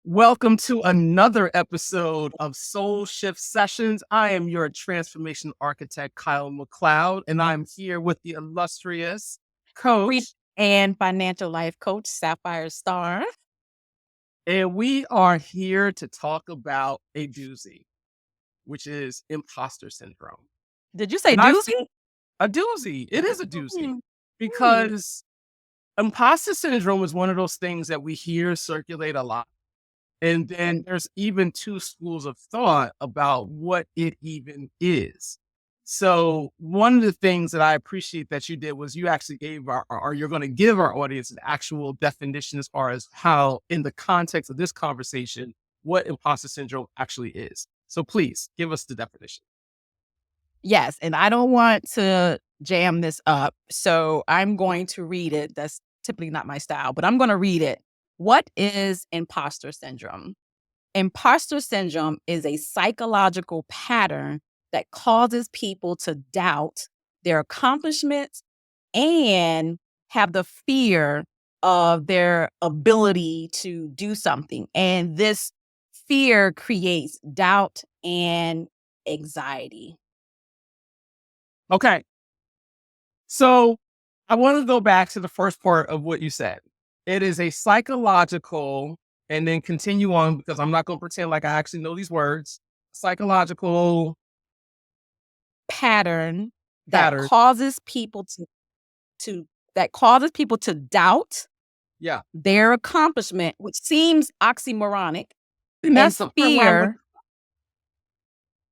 Welcome to another episode of Soul Shift Sessions. I am your transformation architect, Kyle McLeod, and I'm here with the illustrious coach. And financial life coach, Sapphire Star. And we are here to talk about a doozy, which is imposter syndrome. Did you say And doozy? A doozy. It is a doozy Mm. because imposter syndrome is one of those things that we hear circulate a lot. And then there's even two schools of thought about what it even is. So one of the things that I appreciate that you did was you actually gave or you're going to give our audience an actual definition as far as how, in the context of this conversation, what imposter syndrome actually is. So please give us the definition. Yes, and I don't want to jam this up, so I'm going to read it. That's typically not my style, but I'm going to read it. What is imposter syndrome? Imposter syndrome is a psychological pattern that causes people to doubt their accomplishments and have the fear of their ability to do something. And this fear creates doubt and anxiety. Okay. So I want to go back to the first part of what you said. It is a psychological, and then continue on because I'm not going to pretend like I actually know these words. Psychological Pattern that causes people to doubt their accomplishment, which seems oxymoronic. And that's the fear.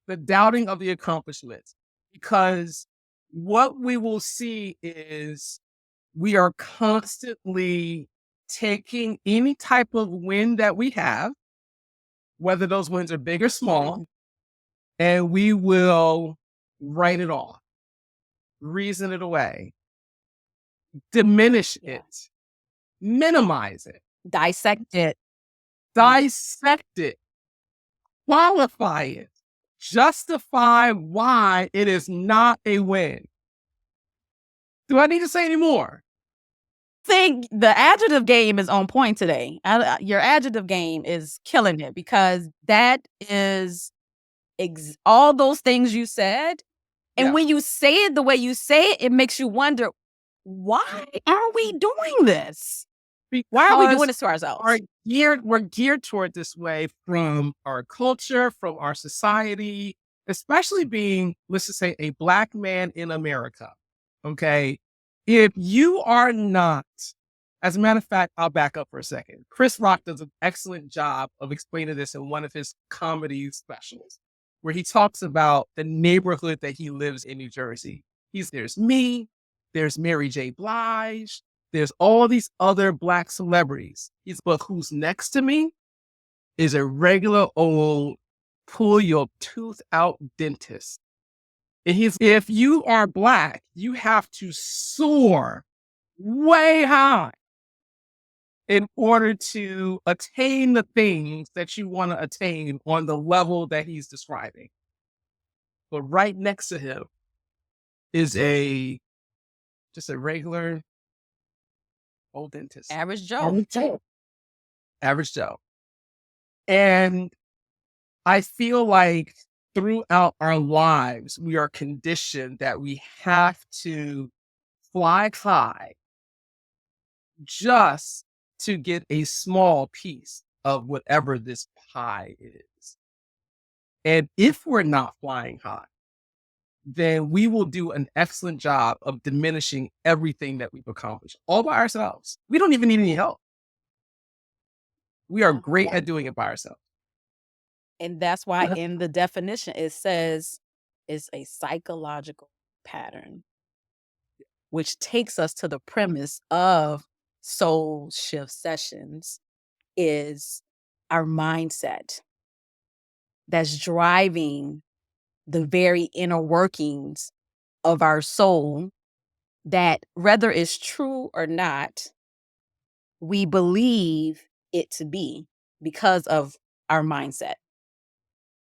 The doubting of the accomplishments, because what we will see is we are constantly taking any type of win that we have, whether those wins are big or small, and we will write it off, reason it away, diminish it, minimize it, Dissect it, qualify it, justify why it is not a win. Do I need to say any more? Think the adjective game is on point today. Your adjective game is killing it, because that is all those things you said. And when you say it the way you say it, it makes you wonder, why are we doing this? Why are we doing this to ourselves? We're geared toward this way from our culture, from our society, especially being, let's just say, a Black man in America. Okay. If you are not, as a matter of fact, I'll back up for a second. Chris Rock does an excellent job of explaining this in one of his comedy specials, where he talks about the neighborhood that he lives in New Jersey. There's me, there's Mary J. Blige, there's all these other Black celebrities. But who's next to me is a regular old pull your tooth out dentist. And if you are Black, you have to soar way high in order to attain the things that you want to attain on the level that he's describing. But right next to him is just a regular old dentist. Average Joe. Average Joe. And I feel like throughout our lives, we are conditioned that we have to fly high just to get a small piece of whatever this pie is. And if we're not flying high, then we will do an excellent job of diminishing everything that we've accomplished all by ourselves. We don't even need any help. We are great at doing it by ourselves. And that's why in the definition, it says it's a psychological pattern, which takes us to the premise of Soul Shift Sessions, is our mindset that's driving the very inner workings of our soul, that whether it's true or not, we believe it to be because of our mindset.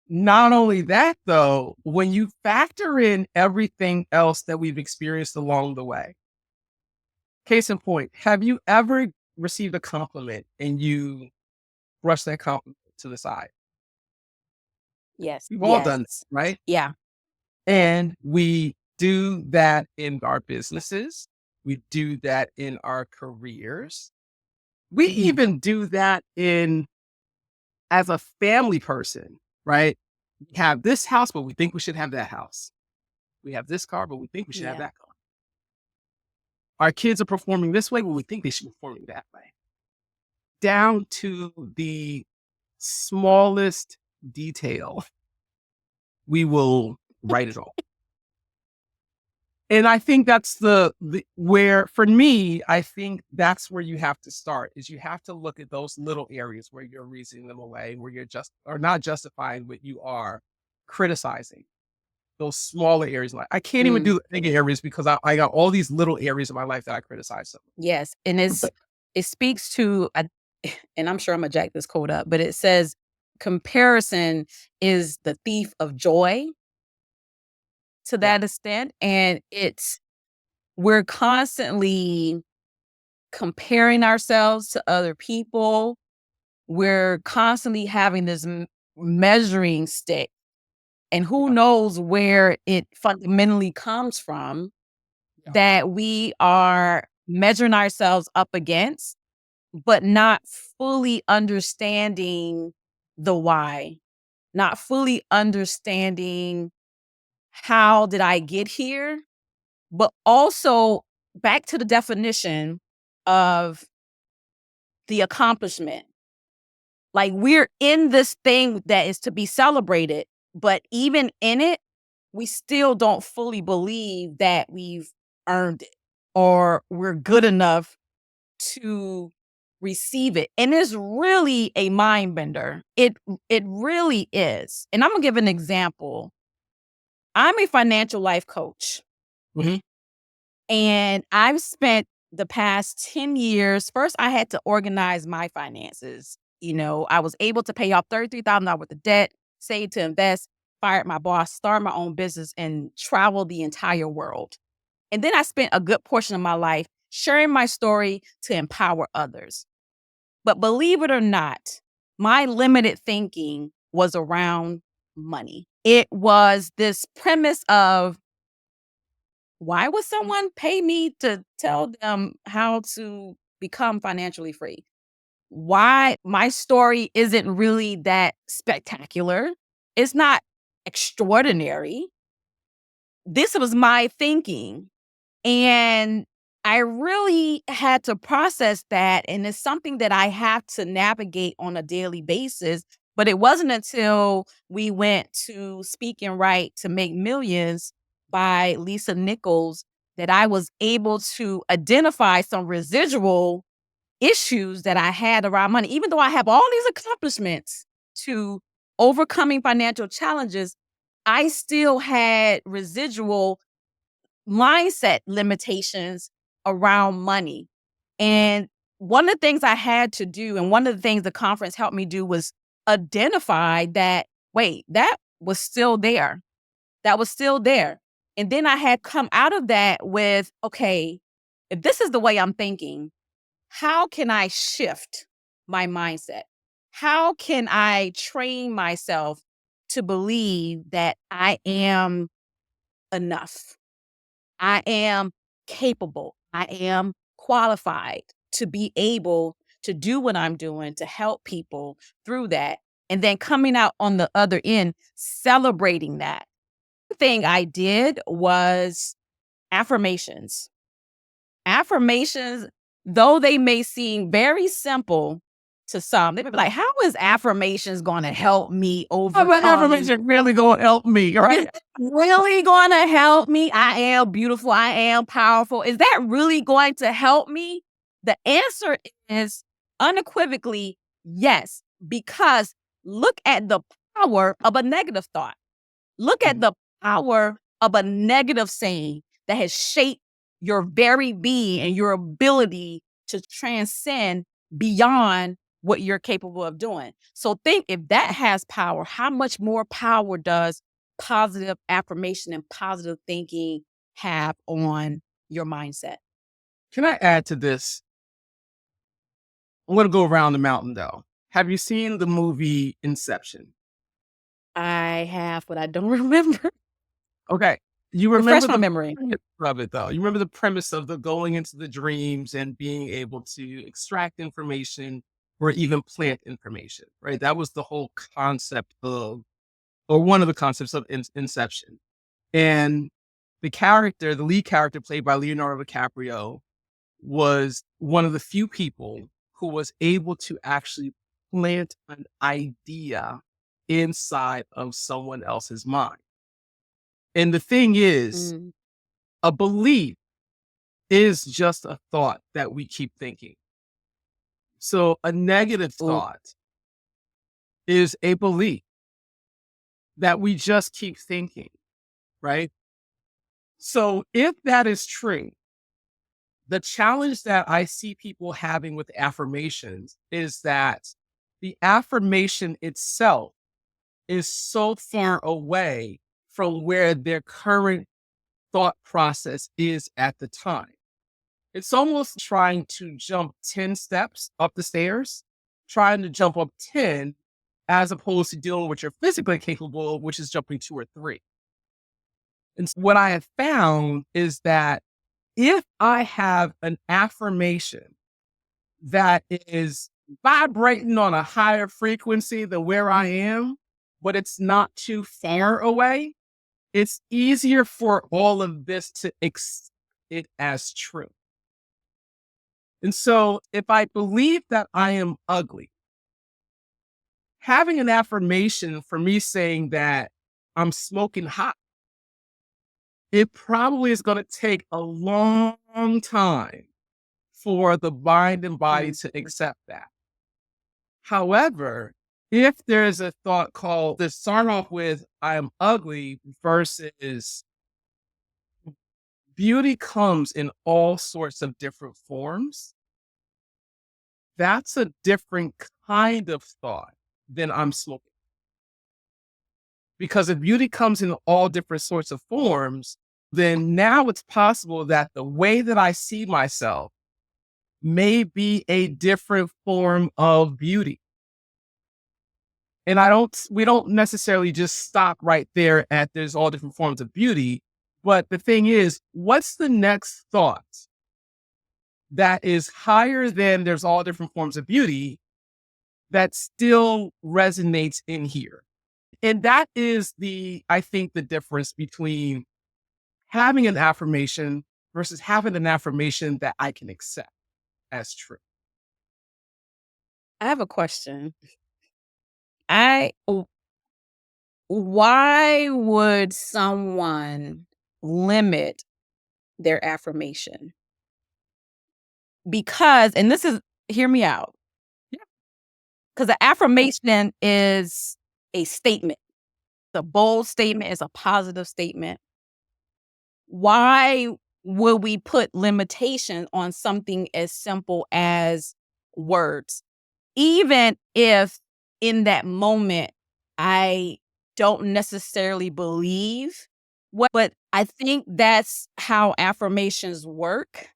Not only that, though, when you factor in everything else that we've experienced along the way, case in point, have you ever received a compliment and you brush that compliment to the side. Yes. We've all done that, Yes. right? Yeah. And we do that in our businesses. We do that in our careers. We even do that in as a family person, right? We have this house, but we think we should have that house. We have this car, but we think we should have Yeah. that car. Our kids are performing this way, but we think they should be performing that way. Down to the smallest detail, we will write it all. And I think that's the where for me, I think that's where you have to start is you have to look at those little areas where you're reasoning them away, where you're just or not justifying what you are criticizing. Those smaller areas, like I can't even Mm. do the big areas because I got all these little areas of my life that I criticize them. Yes. And it speaks to, and I'm sure I'm gonna jack this quote up, but it says comparison is the thief of joy to Yeah. that extent. And we're constantly comparing ourselves to other people. We're constantly having this measuring stick, and who Yeah. knows where it fundamentally comes from Yeah. that we are measuring ourselves up against, but not fully understanding the why, not fully understanding how did I get here, but also back to the definition of the accomplishment. Like we're in this thing that is to be celebrated, but even in it, we still don't fully believe that we've earned it or we're good enough to receive it. And it's really a mind bender. It really is. And I'm gonna give an example. I'm a financial life coach. Mhm. And I've spent the past 10 years, first, I had to organize my finances. I was able to pay off $33,000 worth of debt, save to invest, fired my boss, start my own business, and travel the entire world. And then I spent a good portion of my life sharing my story to empower others. But believe it or not, my limited thinking was around money. It was this premise of why would someone pay me to tell them how to become financially free? Why my story isn't really that spectacular. It's not extraordinary. This was my thinking. And I really had to process that. And it's something that I have to navigate on a daily basis. But it wasn't until we went to Speak and Write to Make Millions by Lisa Nichols that I was able to identify some residual issues that I had around money. Even though I have all these accomplishments to overcoming financial challenges, I still had residual mindset limitations around money. And one of the things I had to do, and one of the things the conference helped me do was identify that, wait, that was still there. That was still there. And then I had come out of that with, okay, if this is the way I'm thinking, how can I shift my mindset? How can I train myself to believe that I am enough? I am capable. I am qualified to be able to do what I'm doing to help people through that. And then coming out on the other end, celebrating that. The thing I did was affirmations. Affirmations, though they may seem very simple to some, they may be like, how is affirmations going to help me How about overcome? affirmation really gonna help me, Is right? that really gonna help me? I am beautiful. I am powerful. Is that really going to help me? The answer is unequivocally yes, because look at the power of a negative thought. Look at Mhm. the power of a negative saying that has shaped your very being and your ability to transcend beyond what you're capable of doing. So think if that has power, how much more power does positive affirmation and positive thinking have on your mindset? Can I add to this? I'm gonna go around the mountain though. Have you seen the movie Inception? I have, but I don't remember. Okay. You Refresh remember my the memory. premise of it, though. You remember the premise of the going into the dreams and being able to extract information or even plant information, right? That was the whole concept of, or one of the concepts of Inception. And the lead character played by Leonardo DiCaprio, was one of the few people who was able to actually plant an idea inside of someone else's mind. And the thing is, Mm. a belief is just a thought that we keep thinking. So a negative Ooh, thought is a belief that we just keep thinking, right? So if that is true, the challenge that I see people having with affirmations is that the affirmation itself is so far away from where their current thought process is at the time. It's almost trying to jump 10 steps up the stairs, trying to jump up 10 as opposed to dealing with what you're physically capable of, which is jumping 2 or 3. And what I have found is that if I have an affirmation that is vibrating on a higher frequency than where I am, but it's not too far away, it's easier for all of this to accept it as true. And so if I believe that I am ugly, having an affirmation for me saying that I'm smoking hot, it probably is going to take a long time for the mind and body mm. to accept that. However, if there is a thought called to start off with, I am ugly versus beauty comes in all sorts of different forms, that's a different kind of thought than I'm smoking. Because if beauty comes in all different sorts of forms, then now it's possible that the way that I see myself may be a different form of beauty. And we don't necessarily just stop right there at there's all different forms of beauty. But the thing is, what's the next thought that is higher than there's all different forms of beauty that still resonates in here? And that is I think, the difference between having an affirmation versus having an affirmation that I can accept as true. I have a question. I w Why would someone limit their affirmation? Because and this is hear me out. Yeah, Because the affirmation is a statement. It's a bold statement, it's a positive statement. Why would we put limitation on something as simple as words? Even if in that moment I don't necessarily believe what but I think that's how affirmations work.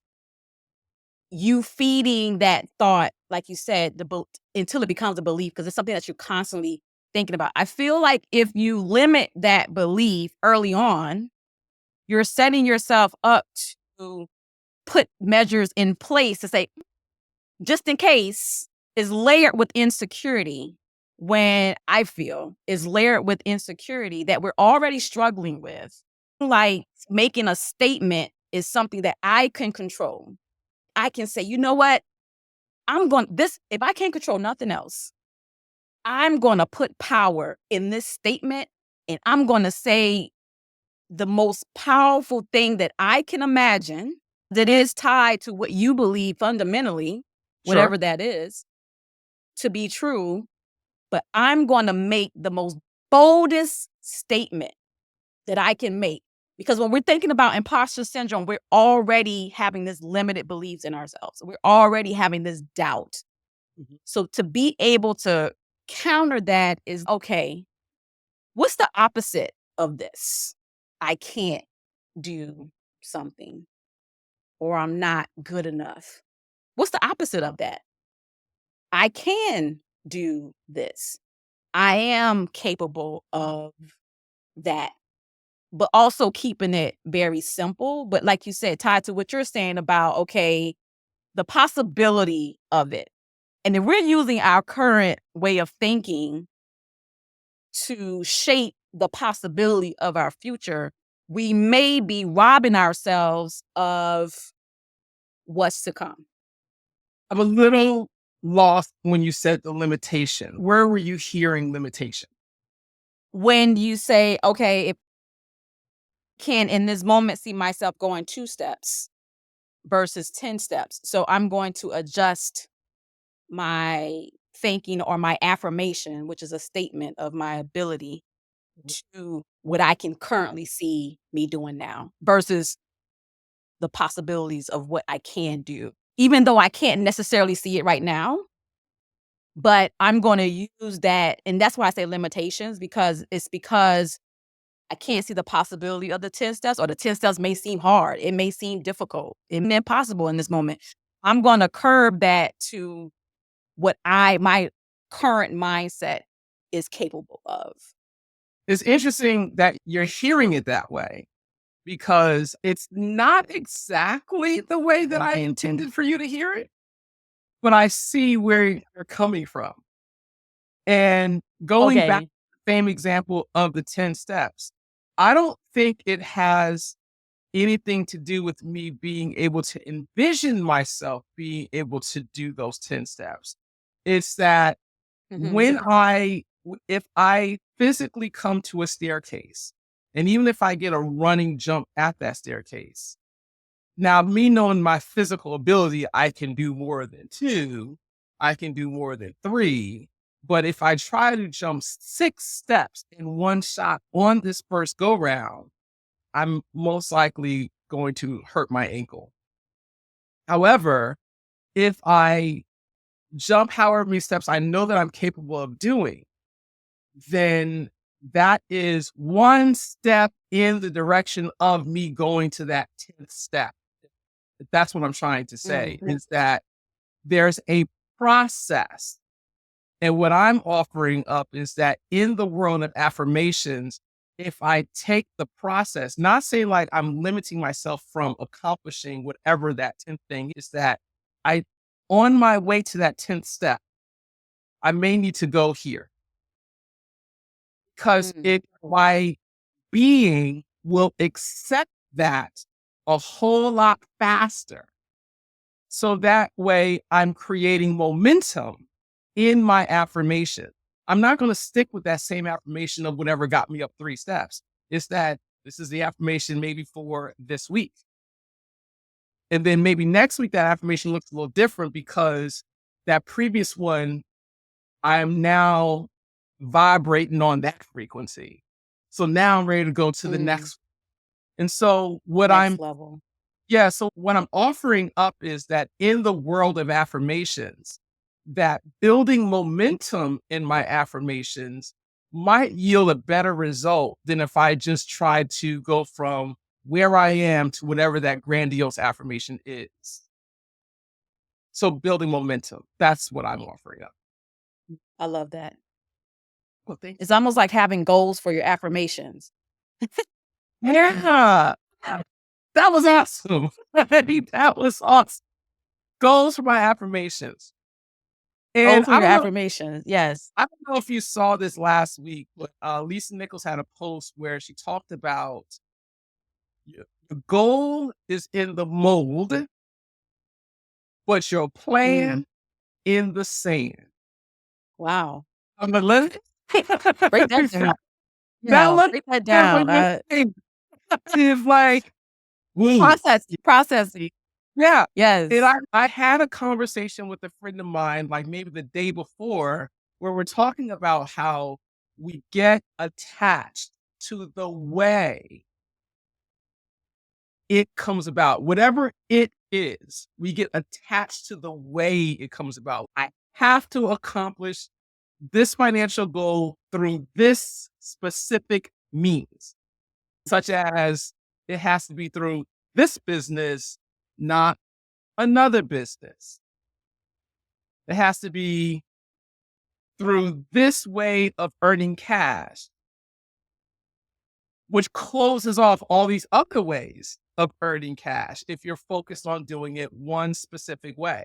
You feeding that thought, like you said, until it becomes a belief because it's something that you're constantly thinking about. I feel like if you limit that belief early on, you're setting yourself up to put measures in place to say, just in case, is layered with insecurity when I feel is layered with insecurity that we're already struggling with. Like making a statement is something that I can control. I can say, you know what? If I can't control nothing else, I'm going to put power in this statement and I'm going to say the most powerful thing that I can imagine that is tied to what you believe fundamentally, sure. whatever that is, to be true. But I'm going to make the most boldest statement that I can make. Because when we're thinking about imposter syndrome, we're already having this limited beliefs in ourselves. We're already having this doubt. Mhm. So to be able to counter that is okay, what's the opposite of this? I can't do something or I'm not good enough. What's the opposite of that? I can. do this. I am capable of that, but also keeping it very simple. But like you said, tied to what you're saying about, okay, the possibility of it. And if we're using our current way of thinking to shape the possibility of our future, we may be robbing ourselves of what's to come. I'm a little lost when you said the limitation. Where were you hearing limitation? When you say, okay, if I can in this moment see myself going 2 steps versus 10 steps. So I'm going to adjust my thinking or my affirmation, which is a statement of my ability to what I can currently see me doing now versus the possibilities of what I can do. Even though I can't necessarily see it right now, but I'm going to use that. And that's why I say limitations, because I can't see the possibility of the 10 steps, or the 10 steps may seem hard. It may seem difficult and impossible in this moment. I'm going to curb that to what my current mindset is capable of. It's interesting that you're hearing it that way because it's not exactly the way that I intended for you to hear it, but I see where you're coming from. And going back to Okay. the same example of the 10 steps, I don't think it has anything to do with me being able to envision myself being able to do those 10 steps. It's that Mhm. when if I physically come to a staircase, and even if I get a running jump at that staircase, now me knowing my physical ability, I can do more than two, I can do more than three. But if I try to jump 6 steps in one shot on this first go round, I'm most likely going to hurt my ankle. However, if I jump however many steps I know that I'm capable of doing, then that is one step in the direction of me going to that 10th step. That's what I'm trying to say, Mm. is that there's a process. And what I'm offering up is that in the world of affirmations, if I take the process, not say like I'm limiting myself from accomplishing whatever that 10th thing is, that I, on my way to that 10th step, I may need to go here because Mm. my being will accept that a whole lot faster. So that way I'm creating momentum in my affirmation. I'm not going to stick with that same affirmation of whatever got me up 3 steps. It's that this is the affirmation maybe for this week. And then maybe next week, that affirmation looks a little different because that previous one, I'm now vibrating on that frequency. So now I'm ready to go to the Mm. next. And so Next level. so what I'm offering up is that in the world of affirmations, that building momentum in my affirmations might yield a better result than if I just tried to go from where I am to whatever that grandiose affirmation is. So building momentum, that's what I'm offering up. I love that. Well, thank It's almost like having goals for your affirmations. you. Yeah, that was awesome. That was awesome. Goals for my affirmations. And Goals for your affirmations. Yes. I don't know if you saw this last week, but Lisa Nichols had a post where she talked about the goal is in the mold, but your Mm. plan in the sand. Wow. I'm gonna let Break that down. that Yeah, look break that at what down. you're saying. It's like, woo. Processing. Yeah. And Yes. I had a conversation with a friend of mine, like maybe the day before, where we're talking about how we get attached to the way it comes about. Whatever it is, we get attached to the way it comes about. I have to accomplish this financial goal through this specific means, such as it has to be through this business, not another business. It has to be through this way of earning cash, which closes off all these other ways of earning cash if you're focused on doing it one specific way.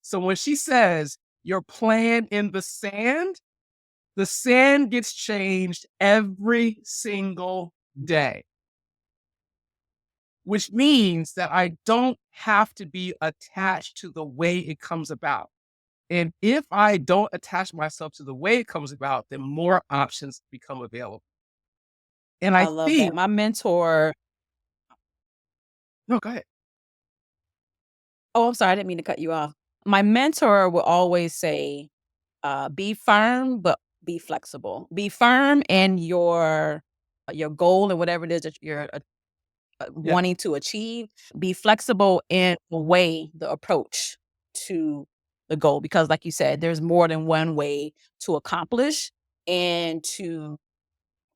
So when she says your plan in the sand gets changed every single day, which means that I don't have to be attached to the way it comes about. And if I don't attach myself to the way it comes about, then more options become available. And I I love think, that. My mentor no, go ahead. Oh, I'm sorry, I didn't mean to cut you off. My mentor will always say, "Be firm, but be flexible. Be firm in your goal and whatever it is that you're Yeah. wanting to achieve. Be flexible in the way, the approach to the goal, because, like you said, there's more than one way to accomplish and to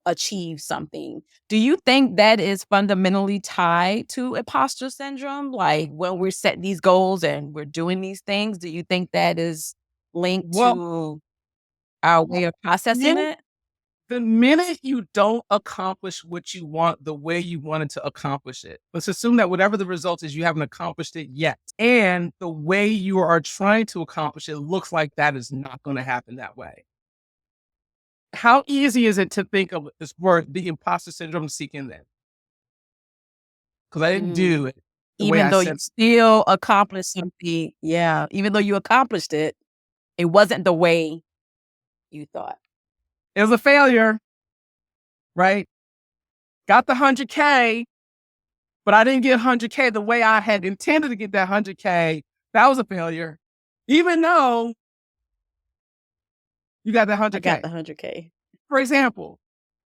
achieve something." Do you think that is fundamentally tied to imposter syndrome? Like when we're setting these goals and we're doing these things, do you think that is linked Well, to our way of processing minute, it? the minute you don't accomplish what you want the way you wanted to accomplish it, let's assume that whatever the result is, you haven't accomplished it yet. And the way you are trying to accomplish it looks like that is not going to happen that way. How easy is it to think of this word, the imposter syndrome, seeking then? Because I didn't Mm. do it the way Even I though you said. still accomplished something, yeah, even though you accomplished it, it wasn't the way you thought. It was a failure, right? Got the 100K, but I didn't get 100K the way I had intended to get that 100K. That was a failure. Even though you got that I got 100K. the 100K. For example,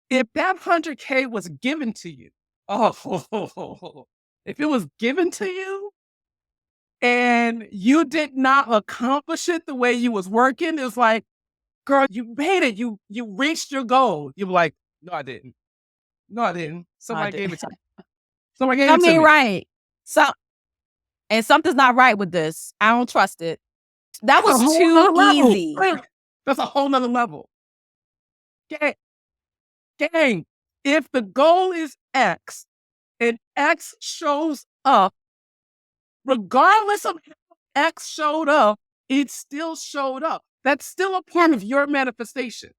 if that 100K was given to you, oh, if it was given to you and you did not accomplish it the way you was working, it was like, girl, you made it. You reached your goal. You were like, no, I didn't. No, I didn't. I Somebody did. gave it to me. Somebody gave I it to mean, me. right. So and something's not right with this. I don't trust it. That That's a was whole too nother level. easy. That's a whole nother level. Gang, gang. If the goal is X and X shows up, regardless of how X showed up, it still showed up. That's still a part of your manifestation.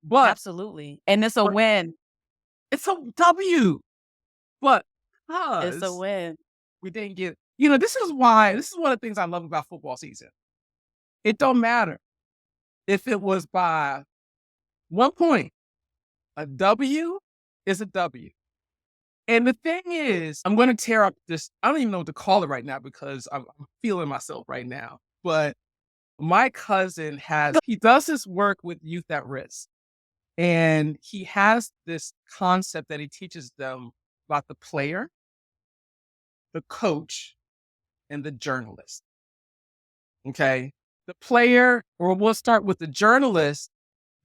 But Absolutely. And it's a for, win. it's a W. But It's a because win. we didn't get, this is one of the things I love about football season. It don't matter if it was by 1 point. A W is a W. And the thing is, I'm going to tear up this. I don't even know what to call it right now because I'm feeling myself right now. But my cousin he does this work with youth at risk. And he has this concept that he teaches them about the player, the coach, and the journalist. Okay. The player, or we'll start with the journalist,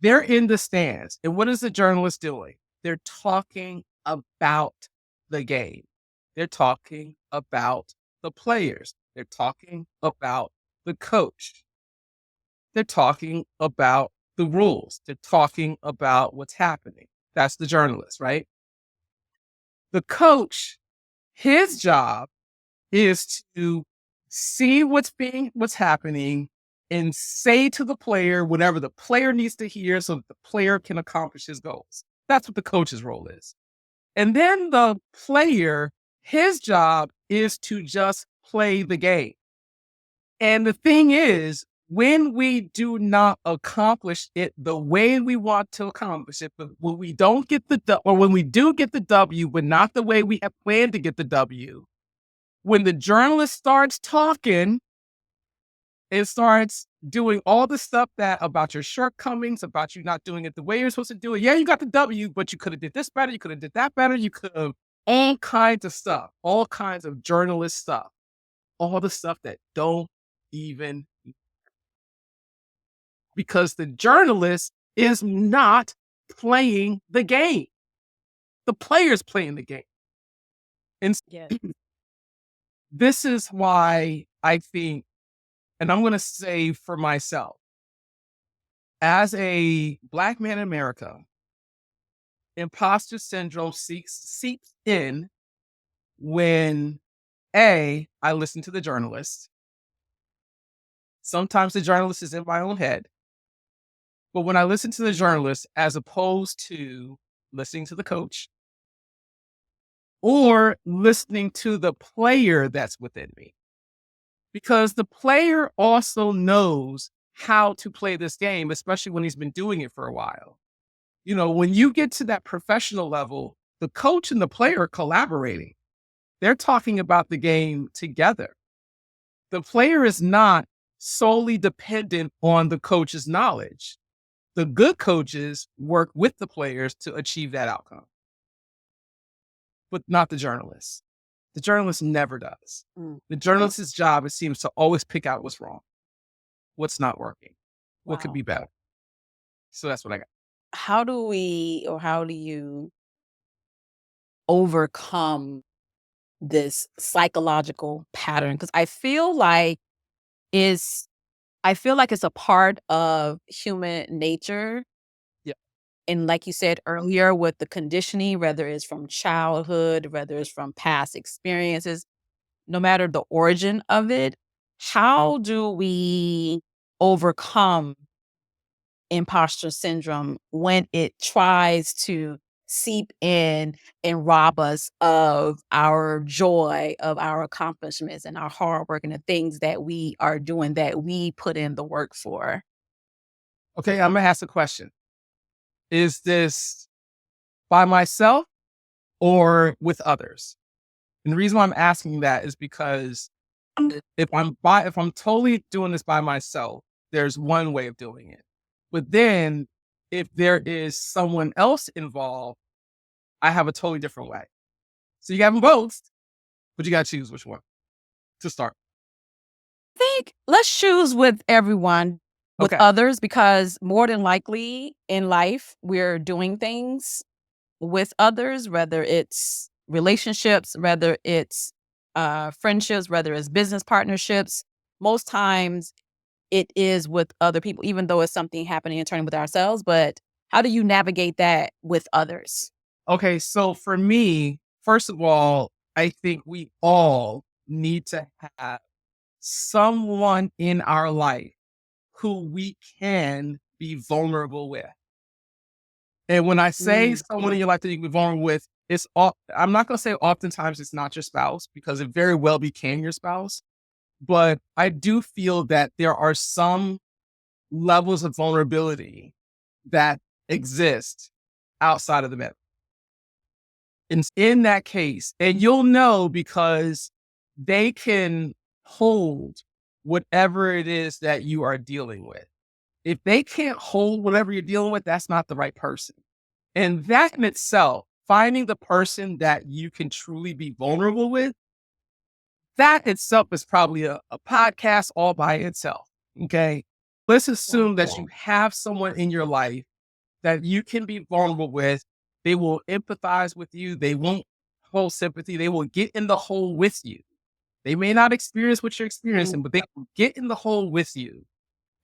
they're in the stands. And what is the journalist doing? They're talking about the game. They're talking about the players. They're talking about the coach. They're talking about the rules. They're talking about what's happening. That's the journalist, right? The coach, his job is to see what's happening and say to the player whatever the player needs to hear so that the player can accomplish his goals. That's what the coach's role is. And then the player, his job is to just play the game. And the thing is, when we do not accomplish it the way we want to accomplish it, but when we don't get or when we do get the W, but not the way we have planned to get the W, when the journalist starts talking, it starts doing all the stuff that about your shortcomings, about you not doing it the way you're supposed to do it. Yeah, you got the W, but you could have did this better. You could have did that better. You could have all kinds of stuff, all kinds of journalist stuff, all the stuff that don't even, because the journalist is not playing the game. The player's playing the game. And Yes. this is why I think, and I'm going to say for myself, As a Black man in America, imposter syndrome seeps in when I listen to the journalist. Sometimes the journalist is in my own head, but when I listen to the journalist, as opposed to listening to the coach or listening to the player that's within me, because the player also knows how to play this game, especially when he's been doing it for a while. When you get to that professional level, the coach and the player are collaborating. They're talking about the game together. The player is not solely dependent on the coach's knowledge. The good coaches work with the players to achieve that outcome, but not the journalist. The journalist never does. The journalist's job, it seems, to always pick out what's wrong, what's not working, what could Wow. be better. So that's what I got. How do you overcome this psychological pattern? Because it's I feel like it's a part of human nature. Yeah. And like you said earlier, with the conditioning, whether it's from childhood, whether it's from past experiences, no matter the origin of it, how do we overcome imposter syndrome when it tries to seep in and rob us of our joy, of our accomplishments and our hard work and the things that we are doing that we put in the work for? Okay, I'm going to ask a question. Is this by myself or with others? And the reason why I'm asking that is because if I'm totally doing this by myself, there's one way of doing it. But then if there is someone else involved, I have a totally different way. So you have them both, but you got to choose which one to start. Think let's choose with everyone, with Okay. others, because more than likely in life, we're doing things with others, whether it's relationships, whether it's friendships, whether it's business partnerships. Most times it is with other people, even though it's something happening internally with ourselves. But how do you navigate that with others? Okay. So for me, first of all, I think we all need to have someone in our life who we can be vulnerable with. And when I say someone in your life that you can be vulnerable with, I'm not going to say oftentimes it's not your spouse, because it very well became your spouse. But I do feel that there are some levels of vulnerability that exist outside of the marriage. In that case, and you'll know because they can hold whatever it is that you are dealing with. If they can't hold whatever you're dealing with, that's not the right person. And that in itself, finding the person that you can truly be vulnerable with, that itself is probably a podcast all by itself. Okay. Let's assume that you have someone in your life that you can be vulnerable with. They will empathize with you. They won't hold sympathy. They will get in the hole with you. They may not experience what you're experiencing, but they will get in the hole with you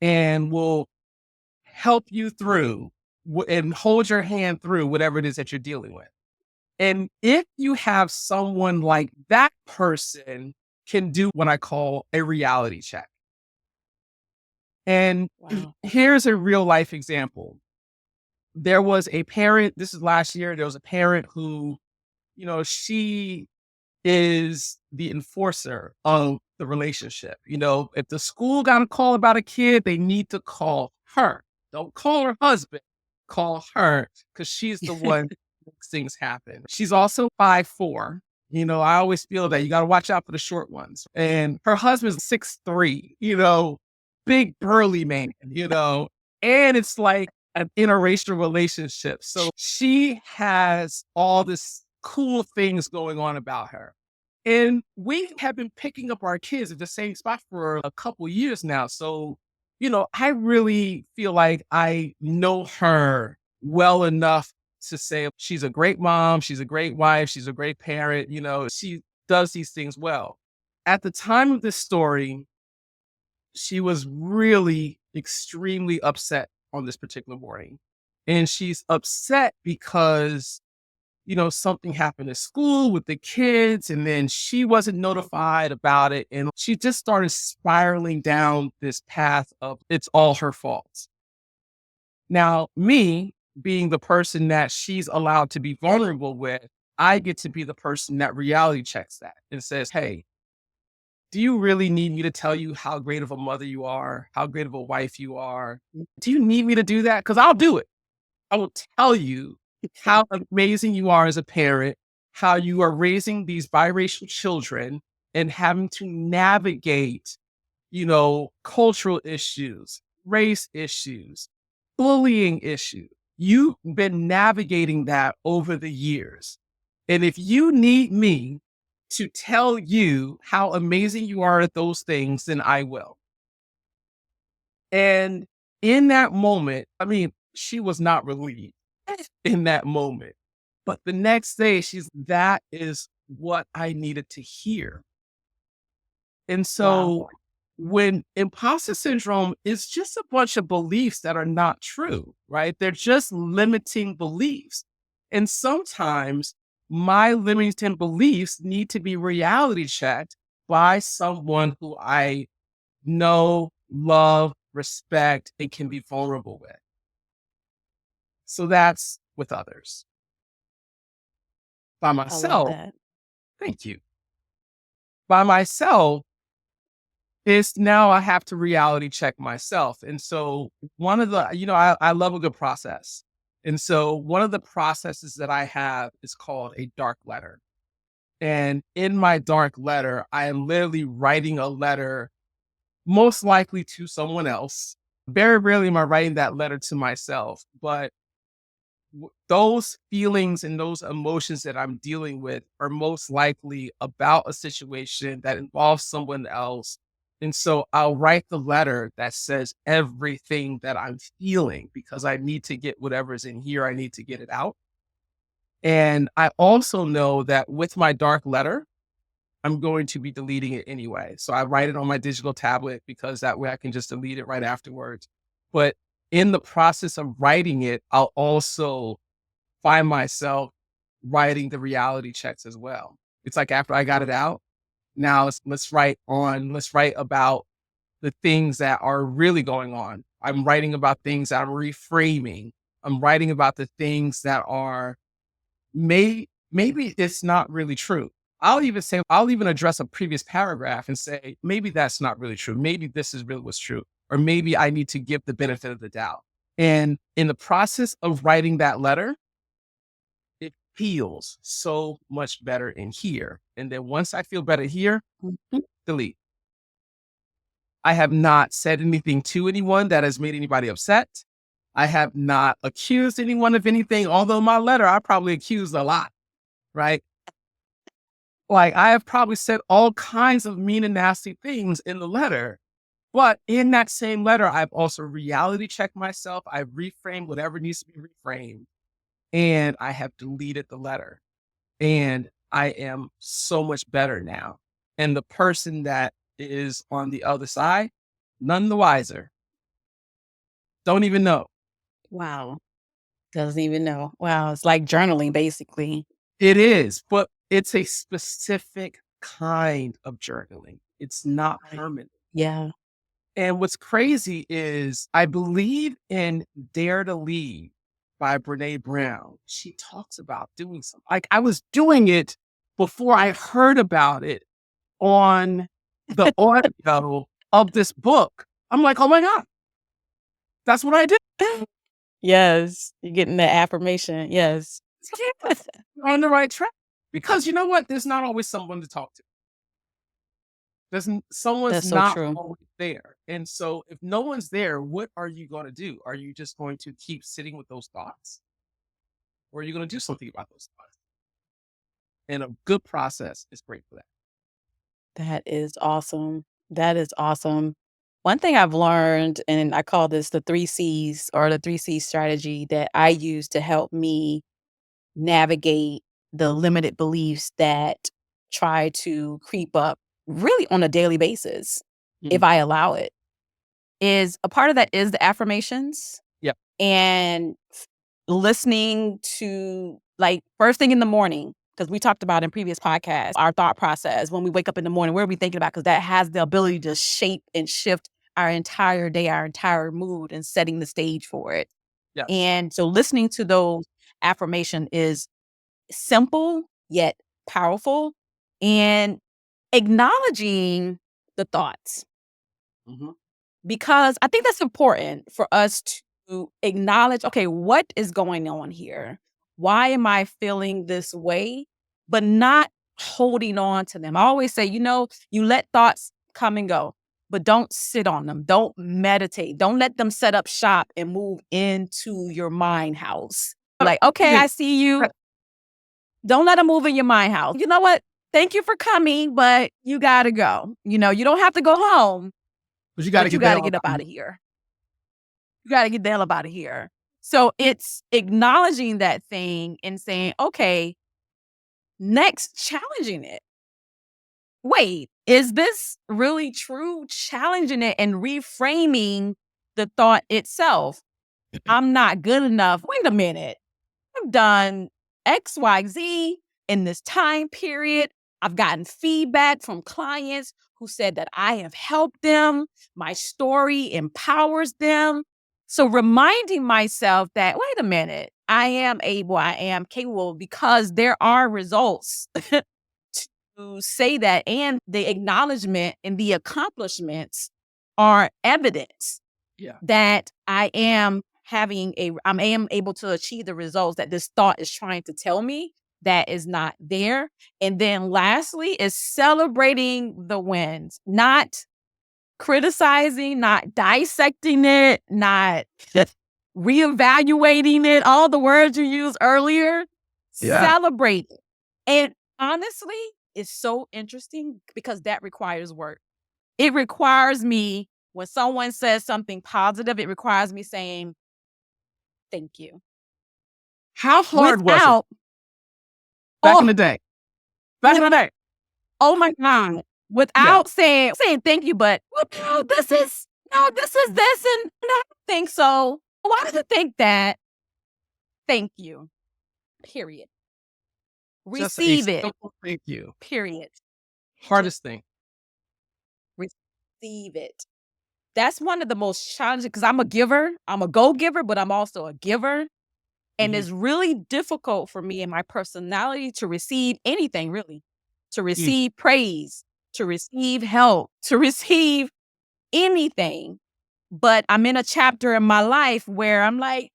and will help you through and hold your hand through whatever it is that you're dealing with. And if you have someone like that, person can do what I call a reality check. And here's a real life example. There was a parent, this is last year, there was a parent who, she is the enforcer of the relationship. If the school got a call about a kid, they need to call her. Don't call her husband, call her, because she's the one who makes things happen. She's also 5'4". I always feel that you got to watch out for the short ones. And her husband's 6'3", big burly man, and it's like an interracial relationship. So she has all this cool things going on about her. And we have been picking up our kids at the same spot for a couple years now. So, I really feel like I know her well enough to say she's a great mom, she's a great wife, she's a great parent, she does these things well. At the time of this story, she was really extremely upset on this particular morning. And she's upset because, something happened at school with the kids, and then she wasn't notified about it. And she just started spiraling down this path of it's all her fault. Now, me being the person that she's allowed to be vulnerable with, I get to be the person that reality checks that and says, hey, do you really need me to tell you how great of a mother you are, how great of a wife you are? Do you need me to do that? Because I'll do it. I will tell you how amazing you are as a parent, how you are raising these biracial children and having to navigate, cultural issues, race issues, bullying issues. You've been navigating that over the years. And if you need me to tell you how amazing you are at those things, then I will. And in that moment, I mean, she was not relieved in that moment. But the next day, that is what I needed to hear. And Wow. so when imposter syndrome is just a bunch of beliefs that are not true, right? They're just limiting beliefs. And sometimes my limiting beliefs need to be reality checked by someone who I know, love, respect, and can be vulnerable with. So that's with others. By I love myself, that. thank you. By myself, it's now I have to reality check myself. And so one of the, I love a good process. And so one of the processes that I have is called a dark letter. And in my dark letter, I am literally writing a letter, most likely to someone else. Very rarely am I writing that letter to myself, but those feelings and those emotions that I'm dealing with are most likely about a situation that involves someone else. And so I'll write the letter that says everything that I'm feeling because I need to get whatever's in here, I need to get it out. And I also know that with my dark letter, I'm going to be deleting it anyway. So I write it on my digital tablet because that way I can just delete it right afterwards. But in the process of writing it, I'll also find myself writing the reality checks as well. It's like after I got it out, now let's write about the things that are really going on. I'm writing about things that I'm reframing. I'm writing about the things that are maybe it's not really true. I'll even address a previous paragraph and say, maybe that's not really true. Maybe this is really what's true. Or maybe I need to give the benefit of the doubt. And in the process of writing that letter, it feels so much better in here. And then once I feel better here, delete. I have not said anything to anyone that has made anybody upset. I have not accused anyone of anything, although my letter, I probably accused a lot, right? Like I have probably said all kinds of mean and nasty things in the letter. But in that same letter, I've also reality checked myself. I've reframed whatever needs to be reframed. And I have deleted the letter. And I am so much better now. And the person that is on the other side, none the wiser. Don't even know. Wow. Doesn't even know. Wow. It's like journaling, basically. It is, but it's a specific kind of journaling. It's not Right. permanent. Yeah. And what's crazy is I believe in Dare to Lead by Brene Brown. She talks about doing something. Like I was doing it before I heard about it on the audio of this book. I'm like, oh my God, that's what I did. Yes. You're getting the affirmation. Yes. You're on the right track. Because you know what? There's not always someone to talk to. Someone's That's so not true. always there. And so if no one's there, what are you going to do? Are you just going to keep sitting with those thoughts? Or are you going to do something about those thoughts? And a good process is great for that. That is awesome. That is awesome. One thing I've learned, and I call this the 3 C's or the 3 C strategy that I use to help me navigate the limited beliefs that try to creep up really on a daily basis, Mm, if I allow it, is a part of that is the affirmations. Yeah. and listening to, like, first thing in the morning, because we talked about in previous podcasts, our thought process when we wake up in the morning, what are we thinking about? Because that has the ability to shape and shift our entire day, our entire mood, and setting the stage for it. Yes. And so listening to those affirmation is simple yet powerful, and acknowledging the thoughts, Mhm. because I think that's important for us to acknowledge, okay, what is going on here? Why am I feeling this way? But not holding on to them. I always say, you let thoughts come and go, but don't sit on them. Don't meditate. Don't let them set up shop and move into your mind house. Like, okay, I see you. Don't let them move in your mind house. You know what? Thank you for coming, but you gotta go. You don't have to go home, But you gotta but you get the gotta hell get up up out of out here. of here. You gotta get the hell up out of here. So it's acknowledging that thing and saying, okay, next, challenging it. Wait, is this really true? Challenging it and reframing the thought itself. I'm not good enough. Wait a minute. I've done XYZ in this time period. I've gotten feedback from clients who said that I have helped them. My story empowers them. So reminding myself that, wait a minute, I am able, I am capable, because there are results to say that. And the acknowledgement and the accomplishments are evidence Yeah. that I am able to achieve the results that this thought is trying to tell me that is not there. And then lastly is celebrating the wins, not criticizing, not dissecting it, not reevaluating it, all the words you used earlier. Yeah. Celebrate it. And honestly, it's so interesting because that requires work. It requires me, when someone says something positive, it requires me saying, "Thank you." How hard was it Without, back in the oh, day? Back in with the day. oh my God, Yeah. without saying thank you, but, "Well, no, this is this, and I don't think so. Why does it think that? Thank you, period. Just a Receive it, simple thank you. period. Just Hardest thing. receive it." That's one of the most challenging, because I'm a giver. I'm a go-giver, but I'm also a giver. And Mhm. it's really difficult for me and my personality to receive anything, really, to Mm. receive praise, to receive help, to receive anything. But I'm in a chapter in my life where I'm like,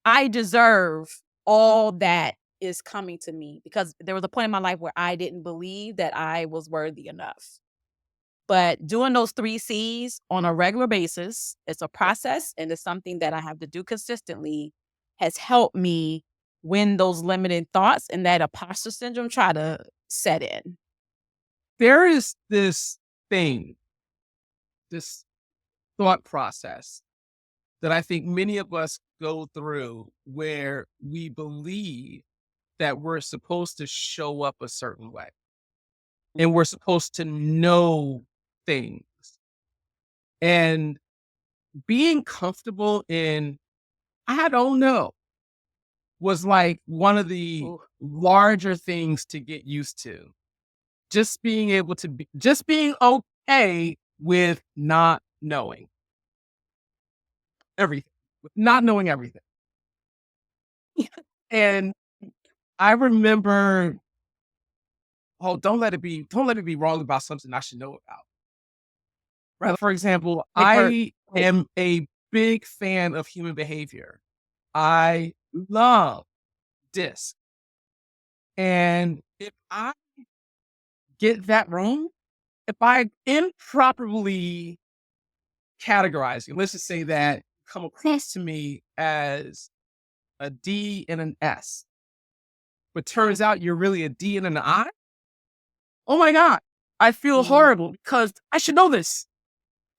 I deserve all that is coming to me, because there was a point in my life where I didn't believe that I was worthy enough. But doing those 3 C's on a regular basis, it's a Yeah. process, and it's something that I have to do consistently, has helped me when those limited thoughts and that imposter syndrome try to set in. There is this thing, this thought process that I think many of us go through where we believe that we're supposed to show up a certain way and we're supposed to know things. And being comfortable in, I don't know, was like one of the Ooh, larger things to get used to. Just being able to be, just being okay with not knowing everything, with not knowing everything. And I remember, oh, don't let it be wrong about something I should know about. Right. For example, like for I am a big fan of human behavior. I love disc. And if I get that wrong, if I improperly categorize it, let's just say that come across to me as a D and an S, but turns out you're really a D and an I. Oh my God. I feel mm, horrible because I should know this.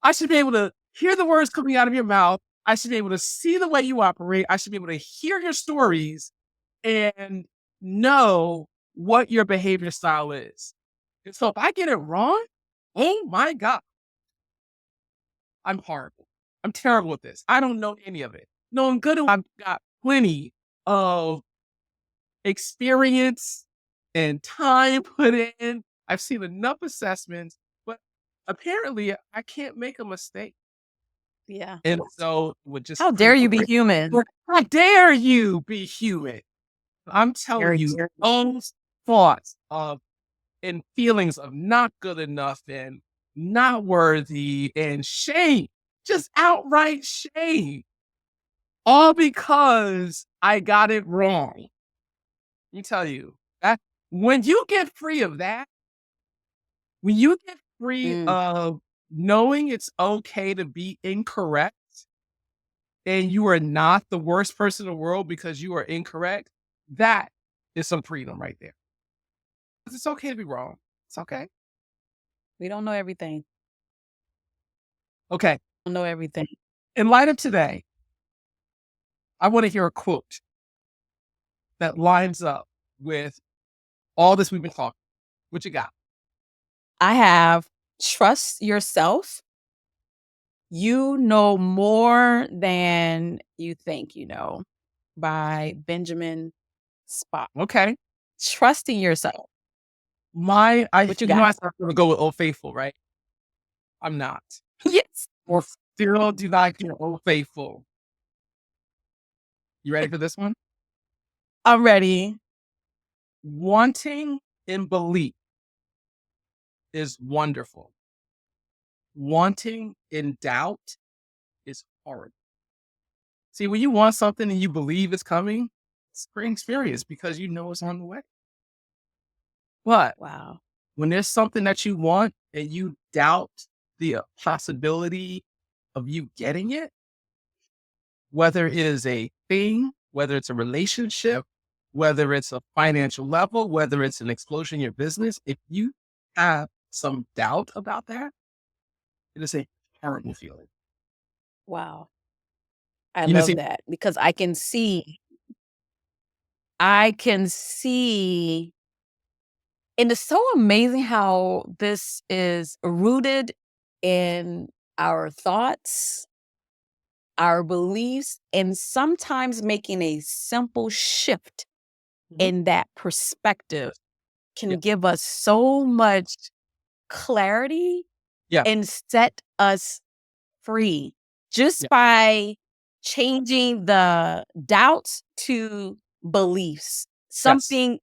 I should be able to hear the words coming out of your mouth. I should be able to see the way you operate. I should be able to hear your stories and know what your behavior style is. And so if I get it wrong, oh my God, I'm horrible. I'm terrible at this. I don't know any of it. knowing good and I've got plenty of experience and time put in. I've seen enough assessments, but apparently I can't make a mistake. Yeah. And so would just How dare creep you up. be human? How dare you be human? I'm telling Dare you, you. those thoughts of and feelings of not good enough and not worthy and shame, just outright shame, all because I got it wrong. Let me tell you that when you get free of that, when you get free Mm, of knowing it's okay to be incorrect and you are not the worst person in the world because you are incorrect, that is some freedom right there. 'Cause it's okay to be wrong. It's okay. we don't know everything. Okay. Don't know everything. In light of today, I want to hear a quote that lines up with all this we've been talking. What you got? I have trust yourself. You know more than you think you know by Benjamin Spock. Okay. Trusting yourself. What you You know, got? I thought we were going to go with Old Faithful, right? I'm not. Yes. Or still do not get Old Faithful. You ready for this one? I'm ready. Wanting in belief is wonderful. Wanting in doubt is hard. See, when you want something and you believe it's coming, it's a great experience because you know it's on the way. But Wow. when there's something that you want and you doubt the possibility of you getting it, whether it is a thing, whether it's a relationship, whether it's a financial level, whether it's an explosion in your business, if you have some doubt about that, it is a horrible feeling. Wow. I You know, love see, that because I can see and it's so amazing how this is rooted in our thoughts, our beliefs, and sometimes making a simple shift mhm, in that perspective yeah, can give us so much clarity yeah, and set us free just yeah, by changing the doubts to beliefs. yes. Something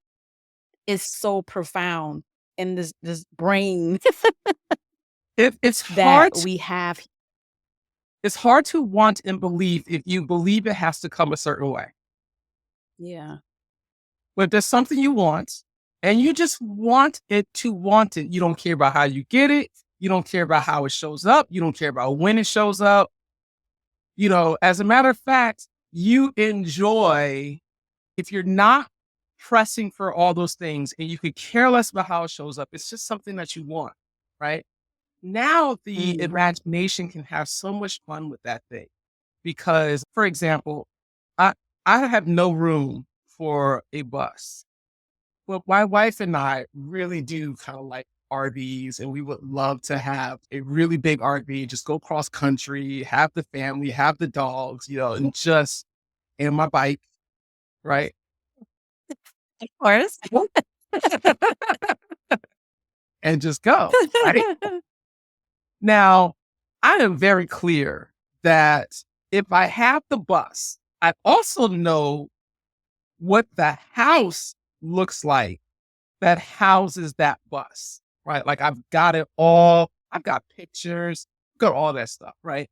is so profound in this brain It's that hard. we have. It's hard to want and believe if you believe it has to come a certain way. Yeah. But if there's something you want and you just want it, you don't care about how you get it. You don't care about how it shows up. You don't care about when it shows up. You know, as a matter of fact, you enjoy if you're not pressing for all those things and you could care less about how it shows up. It's just something that you want, right? Now the Mm. imagination can have so much fun with that thing. Because, for example, I I have no room for a bus. Well, my wife and I really do kind of like RVs, and we would love to have a really big RV, just go cross country, have the family, have the dogs, you know, and just and my bike, right? Of course. And just go, right? Now, I am very clear that if I have the bus, I also know what the house looks like that houses that bus, right? Like I've got it all. I've got pictures, got all that stuff, right?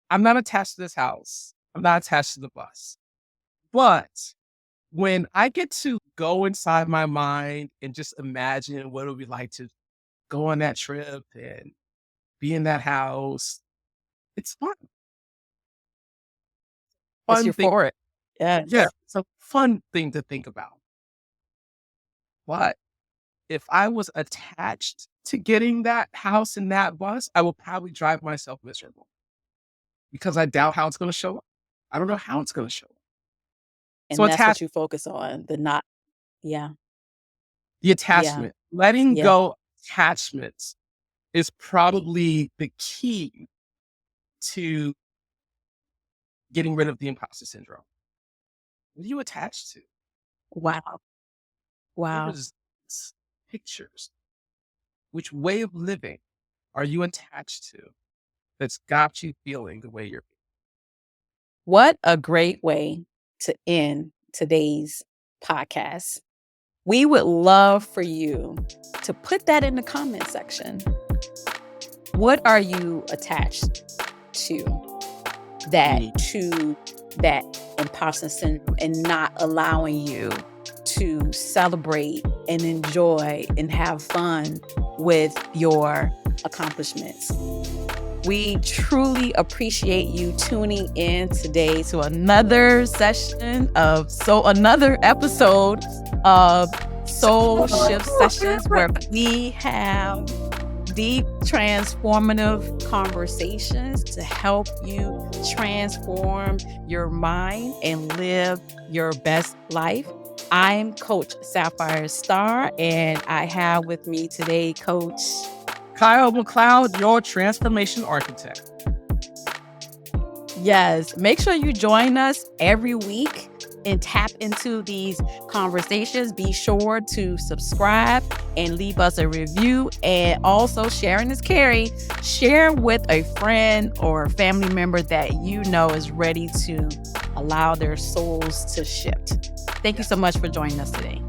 I'm not attached to this house. I'm not attached to the bus. But when I get to go inside my mind and just imagine what it would be like to go on that trip and be in that house, it's fun. It's Fun thing. euphoric. Yeah, Yes. it's a fun thing to think about. But if I was attached to getting that house and that bus, I will probably drive myself miserable because I doubt how it's going to show up. I don't know how it's going to show up. So And that's attach what you focus on, the not. Yeah. the Yeah. attachment, letting Yeah. go attachments is probably the key to getting rid of the imposter syndrome? What are you attached to? Wow. What Wow. results, pictures, which way of living are you attached to that's got you feeling the way you're What a great way to end today's podcast. We would love for you to put that in the comment section. What are you attached to feeling? that imposter syndrome and not allowing you to celebrate and enjoy and have fun with your accomplishments? We truly appreciate you tuning in today to another episode of Soul Shift Sessions, where we have deep, transformative conversations to help you transform your mind and live your best life. I'm Coach Sapphire Star, and I have with me today Coach Kyle McLeod, your transformation architect. Yes, make sure you join us every week and tap into these conversations. Be sure to subscribe and leave us a review. And also, sharing is caring. Share with a friend or family member that you know is ready to allow their souls to shift. Thank you so much for joining us today.